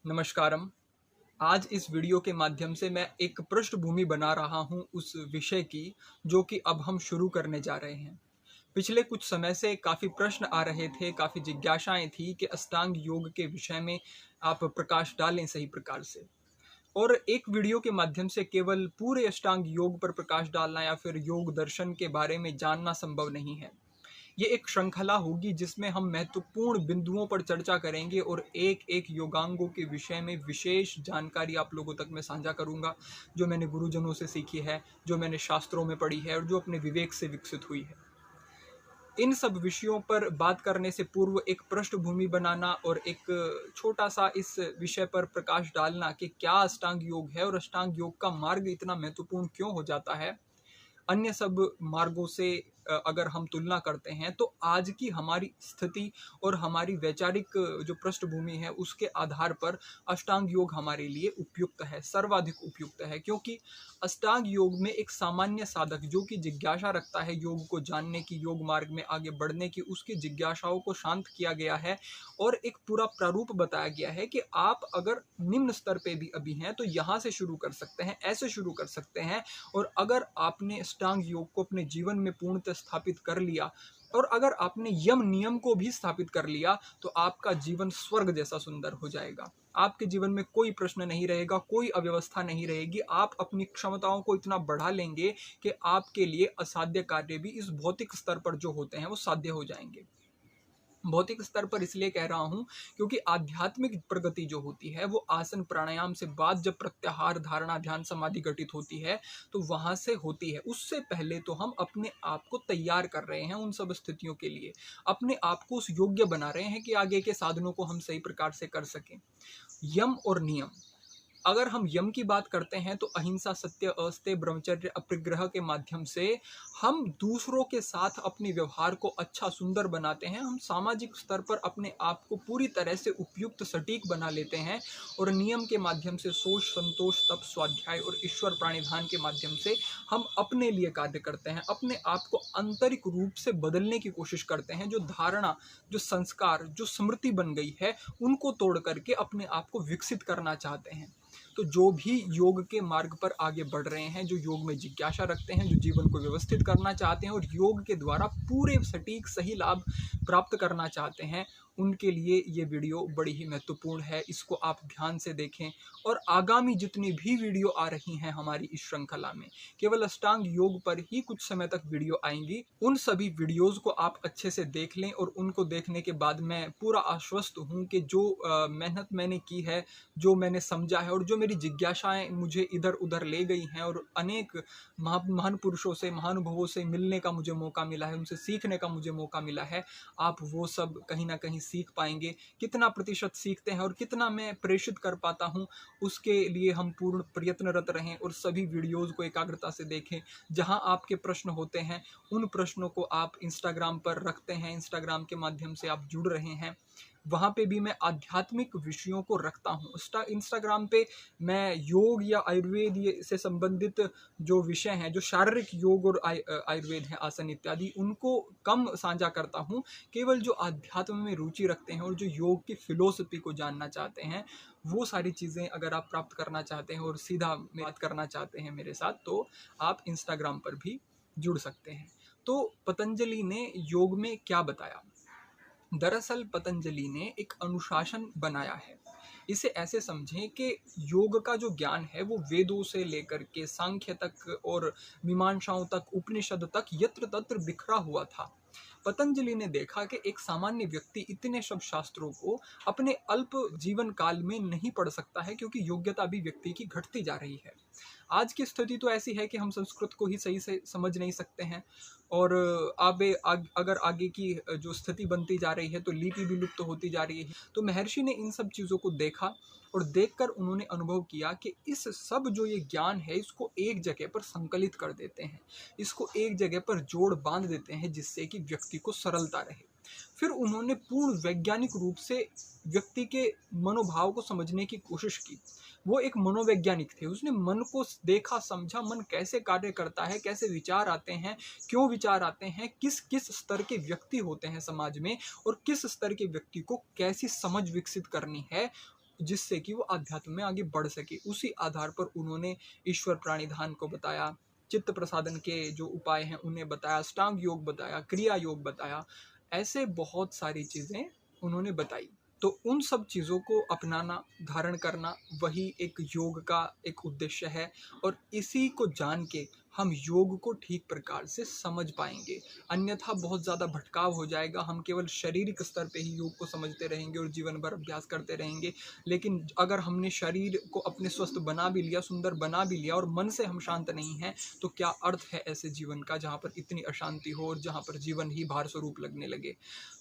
नमस्कारम। आज इस वीडियो के माध्यम से मैं एक पृष्ठभूमि बना रहा हूँ उस विषय की जो कि अब हम शुरू करने जा रहे हैं। पिछले कुछ समय से काफ़ी प्रश्न आ रहे थे, काफ़ी जिज्ञासाएं थी कि अष्टांग योग के विषय में आप प्रकाश डालें सही प्रकार से। और एक वीडियो के माध्यम से केवल पूरे अष्टांग योग पर प्रकाश डालना या फिर योग दर्शन के बारे में जानना संभव नहीं है। ये एक श्रृंखला होगी जिसमें हम महत्वपूर्ण बिंदुओं पर चर्चा करेंगे और एक एक योगांगों के विषय में विशेष जानकारी आप लोगों तक मैं साझा करूंगा, जो मैंने गुरुजनों से सीखी है, जो मैंने शास्त्रों में पढ़ी है और जो अपने विवेक से विकसित हुई है। इन सब विषयों पर बात करने से पूर्व एक पृष्ठभूमि बनाना और एक छोटा सा इस विषय पर प्रकाश डालना कि क्या अष्टांग योग है और अष्टांग योग का मार्ग इतना महत्वपूर्ण क्यों हो जाता है अन्य सब मार्गों से अगर हम तुलना करते हैं, तो आज की हमारी स्थिति और हमारी वैचारिक जो पृष्ठभूमि है उसके आधार पर अष्टांग योग हमारे लिए उपयुक्त है, सर्वाधिक उपयुक्त है। क्योंकि अष्टांग योग में एक सामान्य साधक जो कि जिज्ञासा रखता है योग को जानने की, योग मार्ग में आगे बढ़ने की, उसकी जिज्ञासाओं को शांत किया गया है और एक पूरा प्रारूप बताया गया है कि आप अगर निम्न स्तर पे भी अभी हैं तो यहाँ से शुरू कर सकते हैं, ऐसे शुरू कर सकते हैं। और अगर आपने अष्टांग योग को अपने जीवन में पूर्णतः स्थापित कर लिया और अगर आपने यम नियम को भी स्थापित कर लिया तो आपका जीवन स्वर्ग जैसा सुंदर हो जाएगा। आपके जीवन में कोई प्रश्न नहीं रहेगा, कोई अव्यवस्था नहीं रहेगी। आप अपनी क्षमताओं को इतना बढ़ा लेंगे कि आपके लिए असाध्य कार्य भी इस भौतिक स्तर पर जो होते हैं वो साध्य हो जाएंगे। भौतिक स्तर पर इसलिए कह रहा हूं क्योंकि आध्यात्मिक प्रगति जो होती है वो आसन प्राणायाम से बाद जब प्रत्याहार धारणा ध्यान समाधि घटित होती है तो वहां से होती है। उससे पहले तो हम अपने आप को तैयार कर रहे हैं उन सब स्थितियों के लिए, अपने आप को उस योग्य बना रहे हैं कि आगे के साधनों को हम सही प्रकार से कर सकें। यम और नियम, अगर हम यम की बात करते हैं तो अहिंसा सत्य अस्तेय ब्रह्मचर्य अपरिग्रह के माध्यम से हम दूसरों के साथ अपने व्यवहार को अच्छा सुंदर बनाते हैं, हम सामाजिक स्तर पर अपने आप को पूरी तरह से उपयुक्त सटीक बना लेते हैं। और नियम के माध्यम से सोच संतोष तप स्वाध्याय और ईश्वर प्राणिधान के माध्यम से हम अपने लिए कार्य करते हैं, अपने आप को आंतरिक रूप से बदलने की कोशिश करते हैं। जो धारणा, जो संस्कार, जो स्मृति बन गई है उनको तोड़ करके अपने आप को विकसित करना चाहते हैं। तो जो भी योग के मार्ग पर आगे बढ़ रहे हैं, जो योग में जिज्ञासा रखते हैं, जो जीवन को व्यवस्थित करना चाहते हैं और योग के द्वारा पूरे सटीक सही लाभ प्राप्त करना चाहते हैं, उनके लिए ये वीडियो बड़ी ही महत्वपूर्ण है। इसको आप ध्यान से देखें और आगामी जितनी भी वीडियो आ रही हैं हमारी इस श्रृंखला में, केवल अष्टांग योग पर ही कुछ समय तक वीडियो आएंगी, उन सभी वीडियोज़ को आप अच्छे से देख लें। और उनको देखने के बाद मैं पूरा आश्वस्त हूँ कि जो मेहनत मैंने की है, जो मैंने समझा है और जो मेरी जिज्ञासाएं मुझे इधर उधर ले गई हैं और अनेक महान पुरुषों से, महानुभवों से मिलने का मुझे मौका मिला है, उनसे सीखने का मुझे मौका मिला है, आप वो सब कहीं ना कहीं सीख पाएंगे। कितना प्रतिशत सीखते हैं और कितना मैं प्रेषित कर पाता हूँ उसके लिए हम पूर्ण प्रयत्नरत रहें और सभी वीडियोज़ को एकाग्रता से देखें। जहाँ आपके प्रश्न होते हैं उन प्रश्नों को आप इंस्टाग्राम पर रखते हैं, इंस्टाग्राम के माध्यम से आप जुड़ रहे हैं, वहाँ पे भी मैं आध्यात्मिक विषयों को रखता हूँ। इंस्टाग्राम पे मैं योग या आयुर्वेद से संबंधित जो विषय हैं, जो शारीरिक योग और आयुर्वेद है, आसन इत्यादि, उनको कम साझा करता हूँ। केवल जो आध्यात्म में रुचि रखते हैं और जो योग की फिलोसफी को जानना चाहते हैं, वो सारी चीज़ें अगर आप प्राप्त करना चाहते हैं और सीधा बात करना चाहते हैं मेरे साथ, तो आप इंस्टाग्राम पर भी जुड़ सकते हैं। तो पतंजलि ने योग में क्या बताया? दरअसल पतंजलि ने एक अनुशासन बनाया है। इसे ऐसे समझें कि योग का जो ज्ञान है वो वेदों से लेकर के सांख्य तक और मीमांसाओं तक, उपनिषद तक यत्र तत्र बिखरा हुआ था। पतंजलि ने देखा कि एक सामान्य व्यक्ति इतने सब शास्त्रों को अपने अल्प जीवन काल में नहीं पढ़ सकता है, क्योंकि योग्यता भी व्यक्ति की घटती जा रही है। आज की स्थिति तो ऐसी है कि हम संस्कृत को ही सही से समझ नहीं सकते हैं और अगर आगे की जो स्थिति बनती जा रही है तो लिपि भी लुप्त होती जा रही है। तो महर्षि ने इन सब चीज़ों को देखा और देखकर उन्होंने अनुभव किया कि इस सब जो ये ज्ञान है इसको एक जगह पर संकलित कर देते हैं, इसको एक जगह पर जोड़ बांध देते हैं जिससे कि व्यक्ति को सरलता रहे। फिर उन्होंने पूर्ण वैज्ञानिक रूप से व्यक्ति के मनोभाव को समझने की कोशिश की। वो एक मनोवैज्ञानिक थे, उसने मन को देखा समझा, मन कैसे कार्य करता है, कैसे विचार आते हैं, क्यों विचार आते हैं, किस किस स्तर के व्यक्ति होते हैं समाज में और किस स्तर के व्यक्ति को कैसी समझ विकसित करनी है, जिससे कि वो आध्यात्म में आगे बढ़ सके। उसी आधार पर उन्होंने ईश्वर प्राणिधान को बताया, चित्त प्रसादन के जो उपाय हैं उन्हें बताया, अष्टांग योग बताया, क्रिया योग बताया, ऐसे बहुत सारी चीज़ें उन्होंने बताई। तो उन सब चीज़ों को अपनाना, धारण करना, वही एक योग का एक उद्देश्य है। और इसी को जान के हम योग को ठीक प्रकार से समझ पाएंगे। अन्यथा बहुत ज़्यादा भटकाव हो जाएगा। हम केवल शारीरिक स्तर पे ही योग को समझते रहेंगे और जीवन भर अभ्यास करते रहेंगे। लेकिन अगर हमने शरीर को अपने स्वस्थ बना भी लिया, सुंदर बना भी लिया, और मन से हम शांत नहीं हैं, तो क्या अर्थ है ऐसे जीवन का जहाँ पर इतनी अशांति हो और जहाँ पर जीवन ही भार स्वरूप लगने लगे।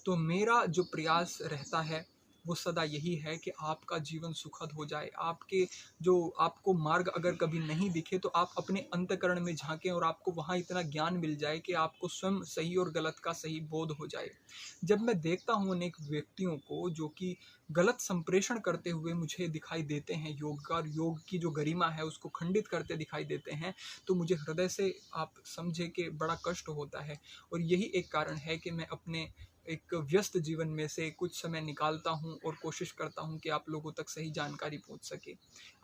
तो मेरा जो प्रयास रहता है वो सदा यही है कि आपका जीवन सुखद हो जाए। आपके जो आपको मार्ग अगर कभी नहीं दिखे तो आप अपने अंतःकरण में झांकें और आपको वहाँ इतना ज्ञान मिल जाए कि आपको स्वयं सही और गलत का सही बोध हो जाए। जब मैं देखता हूँ अनेक व्यक्तियों को जो कि गलत संप्रेषण करते हुए मुझे दिखाई देते हैं, योग का, योग की जो गरिमा है उसको खंडित करते दिखाई देते हैं, तो मुझे हृदय से आप समझे कि बड़ा कष्ट होता है। और यही एक कारण है कि मैं अपने एक व्यस्त जीवन में से कुछ समय निकालता हूँ और कोशिश करता हूँ कि आप लोगों तक सही जानकारी पहुँच सके।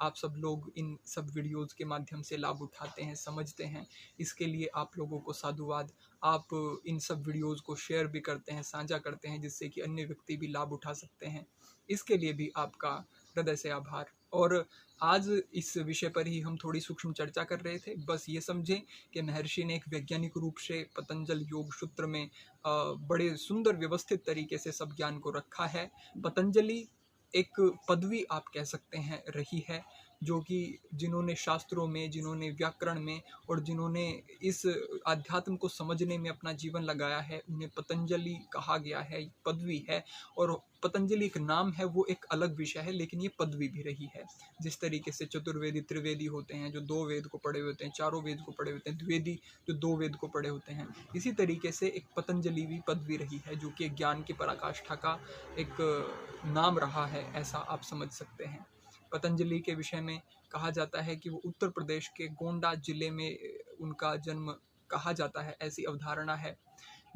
आप सब लोग इन सब वीडियोज़ के माध्यम से लाभ उठाते हैं, समझते हैं, इसके लिए आप लोगों को साधुवाद। आप इन सब वीडियोज़ को शेयर भी करते हैं, साझा करते हैं, जिससे कि अन्य व्यक्ति भी लाभ उठा सकते हैं। इसके लिए भी आपका हृदय से आभार। और आज इस विषय पर ही हम थोड़ी सूक्ष्म चर्चा कर रहे थे। बस ये समझें कि महर्षि ने एक वैज्ञानिक रूप से पतंजल योग सूत्र में बड़े सुंदर व्यवस्थित तरीके से सब ज्ञान को रखा है। पतंजलि एक पदवी आप कह सकते हैं रही है, जो कि जिन्होंने शास्त्रों में, जिन्होंने व्याकरण में और जिन्होंने इस आध्यात्म को समझने में अपना जीवन लगाया है, उन्हें पतंजलि कहा गया है, पदवी है। और पतंजलि एक नाम है, वो एक अलग विषय है, लेकिन ये पदवी भी रही है। जिस तरीके से चतुर्वेदी, त्रिवेदी होते हैं जो 2 वेद को पढ़े होते हैं, चारों वेद को पढ़े होते हैं, द्विवेदी जो 2 वेद को पढ़े होते हैं, इसी तरीके से एक पतंजलि भी पदवी रही है, जो कि एक ज्ञान की पराकाष्ठा का एक नाम रहा है, ऐसा आप समझ सकते हैं। पतंजलि के विषय में कहा जाता है कि वो उत्तर प्रदेश के गोंडा जिले में उनका जन्म कहा जाता है, ऐसी अवधारणा है।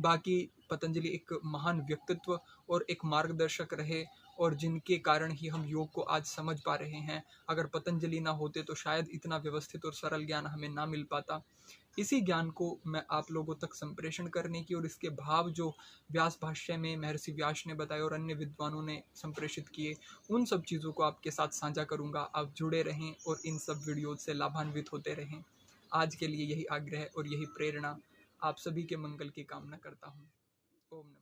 बाकी पतंजलि एक महान व्यक्तित्व और एक मार्गदर्शक रहे, और जिनके कारण ही हम योग को आज समझ पा रहे हैं। अगर पतंजलि ना होते तो शायद इतना व्यवस्थित और सरल ज्ञान हमें ना मिल पाता। इसी ज्ञान को मैं आप लोगों तक संप्रेषण करने की और इसके भाव जो व्यास भाष्य में महर्षि व्यास ने बताए और अन्य विद्वानों ने संप्रेषित किए, उन सब चीज़ों को आपके साथ साझा करूँगा। आप जुड़े रहें और इन सब वीडियो से लाभान्वित होते रहें। आज के लिए यही आग्रह और यही प्रेरणा। आप सभी के मंगल की कामना करता हूँ। ओम नमः।